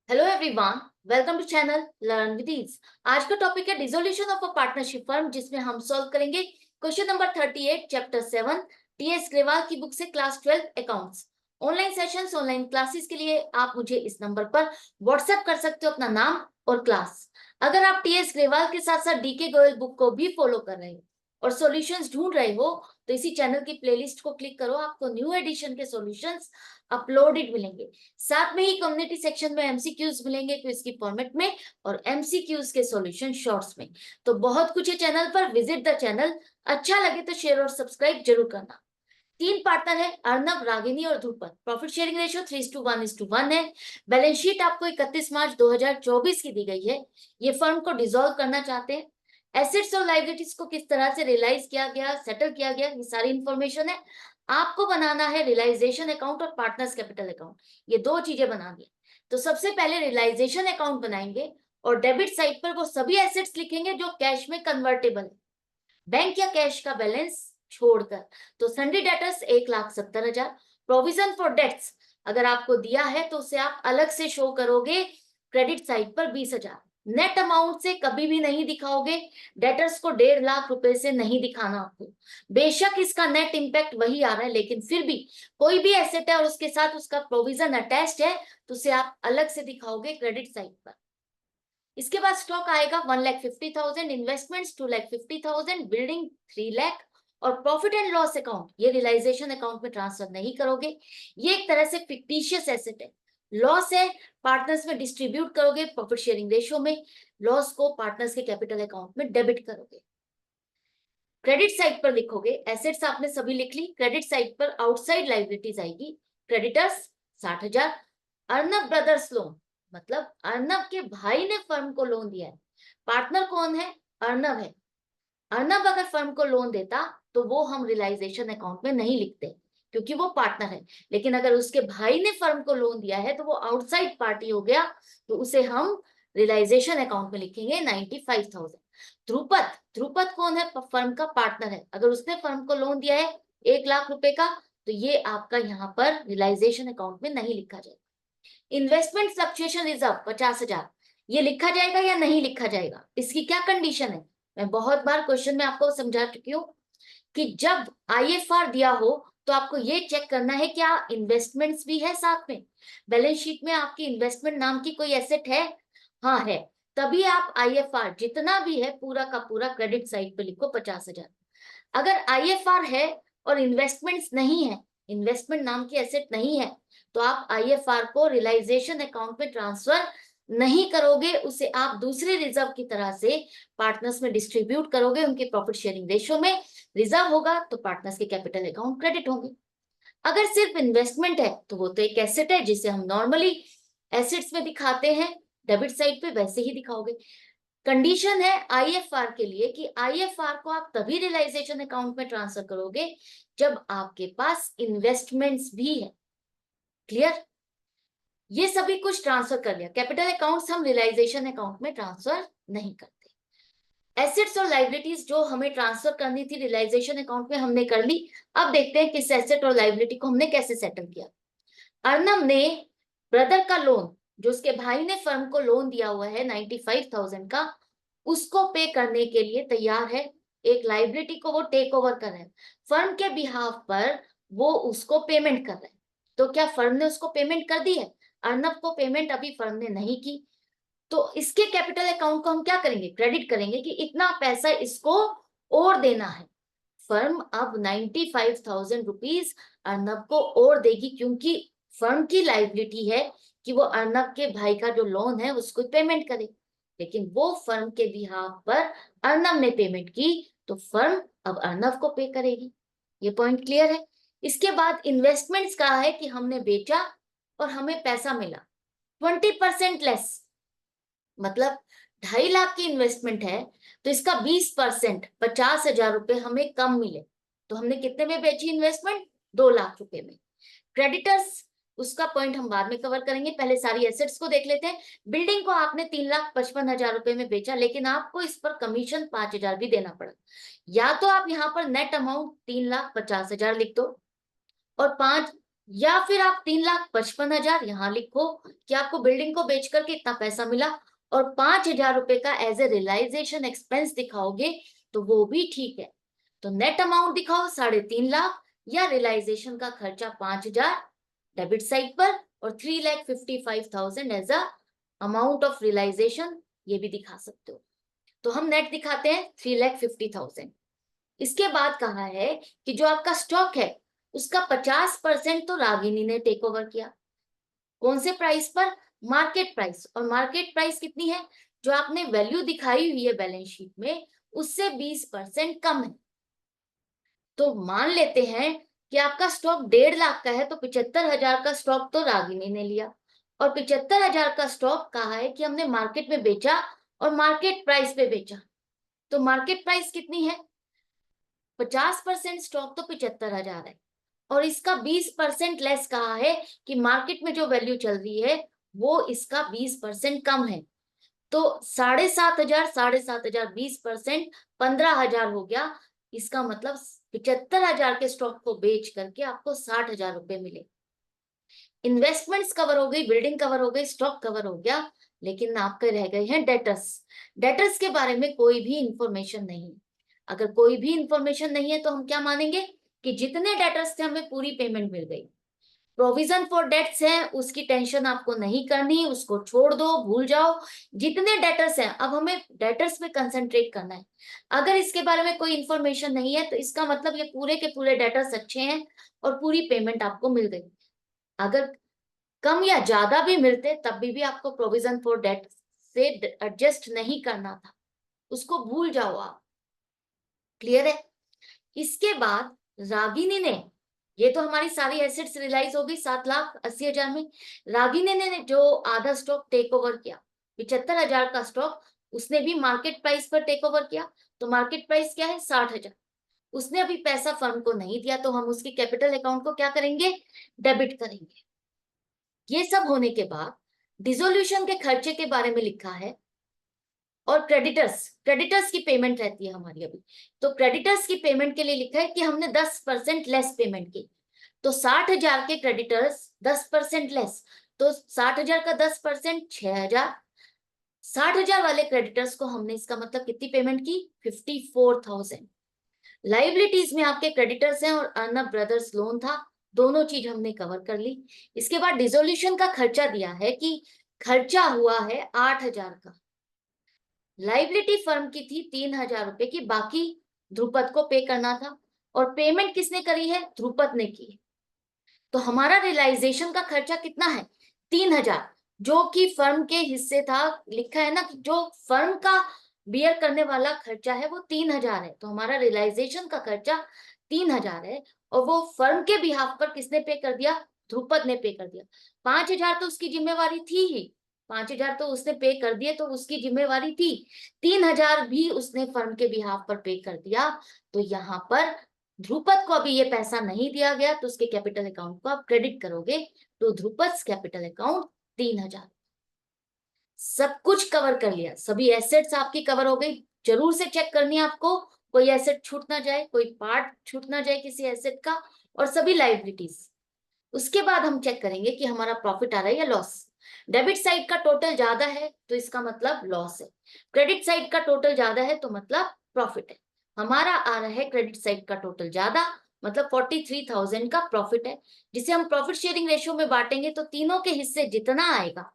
Hello everyone, welcome to channel learn with ease. आज का topic है dissolution of a partnership firm, जिसमें हम सॉल्व करेंगे question number 38 chapter 7 TS Grewal की बुक से class 12 accounts. Online sessions, online classes के लिए आप मुझे इस नंबर पर व्हाट्सएप कर सकते हो अपना नाम और क्लास। अगर आप टीएस ग्रेवाल के साथ साथ डीके गोयल बुक को भी फॉलो कर रहे हो और सॉल्यूशंस ढूंढ रहे हो तो इसी चैनल की प्लेलिस्ट को क्लिक करो, आपको न्यू एडिशन के सॉल्यूशंस अपलोडेड मिलेंगे। साथ में ही कम्युनिटी सेक्शन में एमसीक्यूज मिलेंगे क्विज की फॉर्मेट में और एमसीक्यूज के सॉल्यूशन शॉर्ट्स में। तो बहुत कुछ है चैनल पर, विजिट द चैनल। अच्छा लगे तो शेयर और सब्सक्राइब जरूर करना। तीन पार्टनर है, अर्नब, रागिनी और ध्रुपद। प्रॉफिट शेयरिंग रेशियो 3:1 है। बैलेंस शीट आपको 31 मार्च 2024 की दी गई है। ये फर्म को डिसॉल्व करना चाहते हैं। एसेट्स और लाइबिलिटीज को किस तरह से रियलाइज किया गया, सेटल किया गया, ये सारी इंफॉर्मेशन है। आपको बनाना है रियलाइजेशन अकाउंट और पार्टनर्स कैपिटल अकाउंट, ये दो चीजें बनानी है। तो सबसे पहले रियलाइजेशन अकाउंट बनाएंगे और डेबिट साइड पर वो सभी एसेट्स लिखेंगे जो कैश में कन्वर्टेबल है, बैंक या कैश का बैलेंस छोड़कर। तो sundry debtors 1,70,000। Provision for debts अगर आपको दिया है तो उसे आप अलग से शो करोगे क्रेडिट साइड पर 20,000। नेट अमाउंट से कभी भी नहीं दिखाओगे, डेटर्स को 1.5 लाख रुपए से नहीं दिखाना आपको। बेशक इसका नेट इंपैक्ट वही आ रहा है, लेकिन फिर भी कोई भी एसेट है और उसके साथ उसका प्रोविजन अटैच्ड है तो उसे आप अलग से दिखाओगे क्रेडिट साइड पर। इसके बाद स्टॉक आएगा 1,50,000, इन्वेस्टमेंट्स 2,50,000, बिल्डिंग 3 लाख और प्रॉफिट एंड लॉस अकाउंट ये रियलाइजेशन अकाउंट में ट्रांसफर नहीं करोगे। ये एक तरह से फिक्टिशियस एसेट है, लॉस है, पार्टनर्स में डिस्ट्रीब्यूट करोगे प्रॉफिट शेयरिंग रेशियो में, लॉस को पार्टनर्स के कैपिटल अकाउंट में डेबिट करोगे। क्रेडिट साइड पर लिखोगे, एसेट्स आपने सभी लिख ली, क्रेडिट साइड पर आउटसाइड लाइबिलिटीज आएगी। क्रेडिटर्स 60,000। अर्नब ब्रदर्स लोन मतलब अर्नब के भाई ने फर्म को लोन दिया है। पार्टनर कौन है? अर्नब है। अर्नब अगर फर्म को लोन देता तो वो हम रियलाइजेशन अकाउंट में नहीं लिखते क्योंकि वो पार्टनर है। लेकिन अगर उसके भाई ने फर्म को लोन दिया है तो वो आउटसाइड पार्टी हो गया, तो उसे हम रियलाइजेशन अकाउंट में लिखेंगे 95,000। ध्रुपद, ध्रुपद कौन है? फर्म का पार्टनर है। अगर उसने फर्म को लोन दिया है 1 लाख रुपए का तो ये आपका यहाँ पर रियलाइजेशन अकाउंट में नहीं लिखा जाएगा। इन्वेस्टमेंट फ्लक्चुएशन रिजर्व 50,000, ये लिखा जाएगा या नहीं लिखा जाएगा? इसकी क्या कंडीशन है? मैं बहुत बार क्वेश्चन में आपको समझा चुकी हूँ कि जब आईएफआर दिया हो तो आपको ये चेक करना है क्या इन्वेस्टमेंट्स भी है साथ में। बैलेंस शीट में आपकी इन्वेस्टमेंट नाम की कोई एसेट है? हाँ है। तभी आप आईएफआर जितना भी है पूरा का पूरा क्रेडिट साइड पे लिखो 50,000। अगर आईएफआर है और इन्वेस्टमेंट्स नहीं है, इन्वेस्टमेंट नाम की एसेट नहीं है, तो आप आईएफआर को रियलाइजेशन अकाउंट में ट्रांसफर नहीं करोगे, उसे आप दूसरे रिजर्व की तरह से पार्टनर्स में डिस्ट्रीब्यूट करोगे उनके प्रॉफिट शेयरिंग रेशियो में। रिजर्व होगा तो पार्टनर्स के कैपिटल अकाउंट क्रेडिट होंगे। अगर सिर्फ इन्वेस्टमेंट है तो वो तो एक एसेट है जिसे हम नॉर्मली एसेट्स में दिखाते हैं, डेबिट साइड पे वैसे ही दिखाओगे। कंडीशन है आईएफआर के लिए कि आईएफआर को आप तभी रियलाइजेशन अकाउंट में ट्रांसफर करोगे जब आपके पास इन्वेस्टमेंट्स भी है। क्लियर? ये सभी कुछ ट्रांसफर कर लिया, कैपिटल अकाउंट्स हम रियलाइजेशन अकाउंट में ट्रांसफर नहीं करते। एसेट्स और लाइबिलिटीज जो हमें ट्रांसफर करनी थी रियलाइजेशन अकाउंट में हमने कर ली। अब देखते हैं किस एसेट और लाइबिलिटी को हमने कैसे सेटल किया। अर्नब ने ब्रदर का लोन, जो उसके भाई ने फर्म को लोन दिया हुआ है 95,000 का, उसको पे करने के लिए तैयार है। एक लाइबिलिटी को वो टेक ओवर कर रहे हैं, फर्म के बिहाफ पर वो उसको पेमेंट कर रहे हैं। तो क्या फर्म ने उसको पेमेंट कर दी है? अर्नब को पेमेंट अभी फर्म ने नहीं की, तो इसके कैपिटल अकाउंट को हम क्या करेंगे? क्रेडिट करेंगे कि इतना पैसा इसको और देना है। फर्म अब 95,000 रुपीज अर्नब को और देगी, क्योंकि फर्म की लाइबिलिटी है कि वो अर्नब के भाई का जो लोन है उसको पेमेंट करे। लेकिन वो फर्म के बिहाफ पर अर्नब ने पेमेंट की तो फर्म अब अर्नब को पे करेगी। ये पॉइंट क्लियर है? इसके बाद इन्वेस्टमेंट्स कहा है कि हमने बेचा और हमें पैसा मिला 20% लेस, मतलब 2.5 लाख की इन्वेस्टमेंट है तो इसका 20% 50,000 रुपए हमें कम मिले। तो हमने कितने में बेची इन्वेस्टमेंट? 2 लाख रुपए में। क्रेडिटर्स, उसका पॉइंट हम बाद में कवर करेंगे, पहले सारी एसेट्स को देख लेते हैं। बिल्डिंग को आपने 3,55,000 रुपए में बेचा, लेकिन आपको इस पर कमीशन 5,000 भी देना पड़ा। या तो आप यहाँ पर नेट अमाउंट 3,50,000 लिख दो और 5 या फिर आप 3,55,000 यहाँ लिखो कि आपको बिल्डिंग को बेच करके इतना पैसा मिला, और 5,000 रुपए का एज ए रियलाइजेशन एक्सपेंस दिखाओगे तो वो भी ठीक है। तो नेट अमाउंट दिखाओ 3.5 लाख, या रियलाइजेशन का खर्चा 5,000 डेबिट साइड पर, और 3,55,000 as a amount of realisation, ये भी दिखा सकते हो। तो हम नेट दिखाते हैं 3,50,000। इसके बाद कहा है कि जो आपका स्टॉक है उसका 50% तो रागिनी ने टेक ओवर किया। कौन से प्राइस पर? Market price. और मार्केट प्राइस कितनी है? जो आपने वैल्यू दिखाई हुई है बैलेंस शीट में उससे 20% कम है। तो मान लेते हैं कि आपका स्टॉक 1.5 लाख का है, तो 75,000 का स्टॉक तो रागिनी ने लिया, और 75,000 का स्टॉक कहा है कि हमने मार्केट में बेचा, और मार्केट प्राइस पे बेचा। तो मार्केट प्राइस कितनी है? 50% स्टॉक तो 75,000 है, और इसका 20% लेस कहा है कि मार्केट में जो वैल्यू चल रही है वो इसका 20% कम है। तो 7,500, 7,500, 20%, 15,000 हो गया। इसका मतलब 75,000 के स्टॉक को बेच करके आपको 60,000 रुपए मिले। इन्वेस्टमेंट्स कवर हो गई, बिल्डिंग कवर हो गई, स्टॉक कवर हो गया, लेकिन आपके रह गए हैं डेटर्स। डेटर्स के बारे में कोई भी इंफॉर्मेशन नहीं। अगर कोई भी इंफॉर्मेशन नहीं है तो हम क्या मानेंगे कि जितने डेटर्स थे हमें पूरी पेमेंट मिल गई। प्रोविजन फॉर डेट्स है उसकी टेंशन आपको नहीं करनी, उसको छोड़ दो, भूल जाओ। जितने डेटर्स हैं अब हमें डेटर्स पे कंसंट्रेट करना है। अगर इसके बारे में कोई इंफॉर्मेशन नहीं है तो इसका मतलब ये पूरे के पूरे डेटर्स अच्छे हैं और पूरी पेमेंट आपको मिल गई। अगर कम या ज्यादा भी मिलते तब भी आपको प्रोविजन फॉर डेट से एडजस्ट नहीं करना था, उसको भूल जाओ आप। क्लियर है? इसके बाद रागिनी ने, ये तो हमारी सारी एसेट्स रियलाइज हो गई 7,80,000 में। रागिनी ने जो आधा स्टॉक टेक ओवर किया 75,000 का स्टॉक, उसने भी मार्केट प्राइस पर टेक ओवर किया। तो मार्केट प्राइस क्या है? 60,000। उसने अभी पैसा फर्म को नहीं दिया, तो हम उसकी कैपिटल अकाउंट को क्या करेंगे? डेबिट करेंगे। ये सब होने के बाद डिसोल्यूशन के खर्चे के बारे में लिखा है, और क्रेडिटर्स, क्रेडिटर्स की पेमेंट रहती है हमारी अभी। तो क्रेडिटर्स की पेमेंट के लिए लिखा है कि हमने 10% लेस पेमेंट की। तो 60,000 के क्रेडिटर्स 10% लेस, तो 60,000 का 10% 6,000। 60,000 वाले क्रेडिटर्स को हमने इसका मतलब कितनी पेमेंट की? 54,000। लाइबिलिटीज में आपके क्रेडिटर्स हैं और अर्नब ब्रदर्स लोन था, दोनों चीज हमने कवर कर ली। इसके बाद डिसोल्यूशन का खर्चा दिया है कि खर्चा हुआ है 8,000 का। लाइबिलिटी फर्म की थी 3,000 रुपए की, बाकी ध्रुपद को पे करना था, और पेमेंट किसने करी है? ध्रुपद ने की। तो हमारा रियलाइजेशन का खर्चा कितना है? 3,000, जो कि फर्म के हिस्से था। लिखा है ना कि जो फर्म का बियर करने वाला खर्चा है वो 3,000 है, तो हमारा रियलाइजेशन का खर्चा 3,000 है, और वो फर्म के बिहाफ पर किसने पे कर दिया? ध्रुपद ने पे कर दिया। 5,000 तो उसकी जिम्मेवारी थी ही, 5,000 तो उसने पे कर दिए, तो उसकी जिम्मेवारी थी। 3,000 भी उसने फर्म के बिहाफ पर पे कर दिया। तो यहाँ पर ध्रुपद को अभी ये पैसा नहीं दिया गया, तो उसके कैपिटल अकाउंट को आप क्रेडिट करोगे, तो ध्रुपद कैपिटल अकाउंट 3,000। सब कुछ कवर कर लिया, सभी एसेट्स आपकी कवर हो गई। जरूर से चेक करनी है आपको, कोई एसेट छूट ना जाए, कोई पार्ट छूट ना जाए किसी एसेट का, और सभी लाइबिलिटीज। उसके बाद हम चेक करेंगे कि हमारा प्रॉफिट आ रहा है या लॉस। डेबिट साइड का टोटल ज्यादा है तो इसका मतलब लॉस है, क्रेडिट साइड का टोटल ज्यादा है तो मतलब प्रॉफिट है। हमारा आ रहा है क्रेडिट साइड का टोटल ज्यादा, मतलब 43,000 का प्रॉफिट है, जिसे हम प्रॉफिट शेयरिंग रेशियो में बांटेंगे तो तीनों के हिस्से जितना आएगा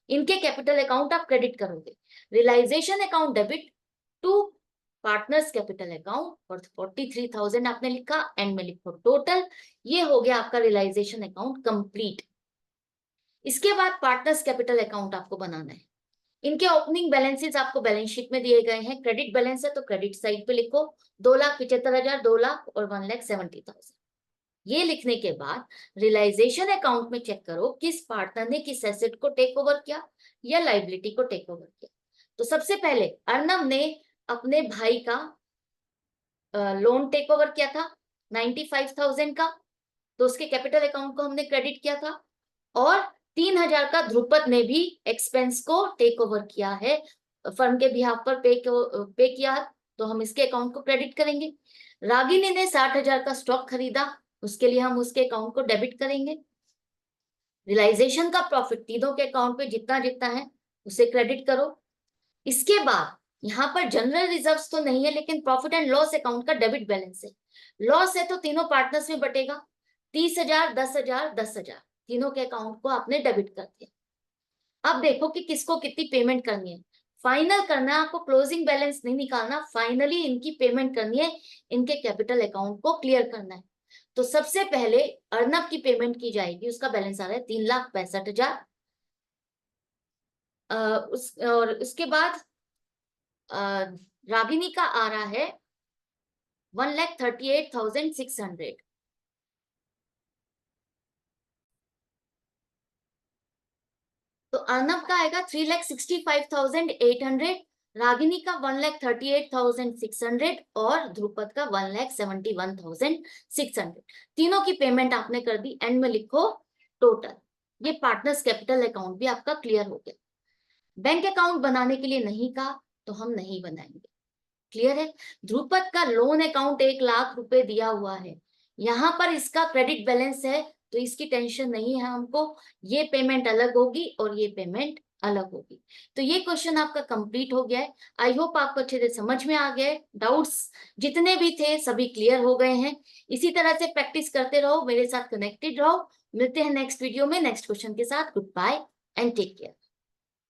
इनके कैपिटल अकाउंट आप क्रेडिट करोगे। Realisation account debit to partners capital account, और 43,000 आपने लिखा, एंड में लिखो टोटल। ये हो गया आपका रियलाइजेशन अकाउंट कंप्लीट। इसके बाद पार्टनर्स कैपिटल अकाउंट आपको बनाना है। इनके ओपनिंग बैलेंसेस आपको बैलेंस शीट में दिए गए हैं। क्रेडिट बैलेंस है तो क्रेडिट साइड पे लिखो 2,75,000, 2,00,000 और 1,70,000। ये लिखने के बाद रियलाइजेशन अकाउंट में चेक करो किस पार्टनर ने किस एसेट को टेक ओवर किया या लाइबिलिटी को टेक ओवर किया। तो सबसे पहले अर्नब ने अपने भाई का लोन टेक ओवर किया था 95,000 का, तो उसके कैपिटल अकाउंट को हमने क्रेडिट किया था। और 3,000 का ध्रुपद ने भी एक्सपेंस को टेक ओवर किया है, फर्म के बिहाफ पर पे किया, तो हम इसके अकाउंट को क्रेडिट करेंगे। रागिनी ने 60,000 का स्टॉक खरीदा, उसके लिए हम उसके अकाउंट को डेबिट करेंगे। रियलाइजेशन का प्रॉफिट तीनों के अकाउंट पे जितना जितना है उसे क्रेडिट करो। इसके बाद यहाँ पर जनरल रिजर्व्स तो नहीं है, लेकिन प्रॉफिट एंड लॉस अकाउंट का डेबिट बैलेंस है। लॉस है तो तीनों पार्टनर्स में बटेगा, 30,000, 10,000, 10,000 तीनों के अकाउंट को आपने डेबिट कर दिया। अब देखो कि किसको कितनी पेमेंट करनी है। फाइनल करना है आपको, क्लोजिंग बैलेंस नहीं निकालना, फाइनली इनकी पेमेंट करनी है, इनके कैपिटल अकाउंट को क्लियर करना है। तो सबसे पहले अर्नब की पेमेंट की जाएगी, उसका बैलेंस आ रहा है 3,65,000। और उसके बाद रागिनी का आ रहा है 1,38,600। तो अर्नब का आएगा 3,65,800, रागिनी का 1,38,600 और ध्रुपद का 1,71,600। तीनों की पेमेंट आपने कर दी। एंड में लिखो टोटल। ये पार्टनर्स कैपिटल अकाउंट भी आपका क्लियर हो गया। बैंक अकाउंट बनाने के लिए नहीं कहा तो हम नहीं बनाएंगे। क्लियर है। ध्रुपद का लोन अकाउंट 1,00,000 रुपए दिया हुआ है, यहाँ पर इसका क्रेडिट बैलेंस है, तो इसकी टेंशन नहीं है हमको। ये पेमेंट अलग होगी और ये पेमेंट अलग होगी। तो ये क्वेश्चन आपका कंप्लीट हो गया है। आई होप आपको अच्छे से समझ में आ गया। डाउट्स जितने भी थे सभी क्लियर हो गए हैं। इसी तरह से प्रैक्टिस करते रहो, मेरे साथ कनेक्टेड रहो। मिलते हैं नेक्स्ट वीडियो में नेक्स्ट क्वेश्चन के साथ। Goodbye and take care.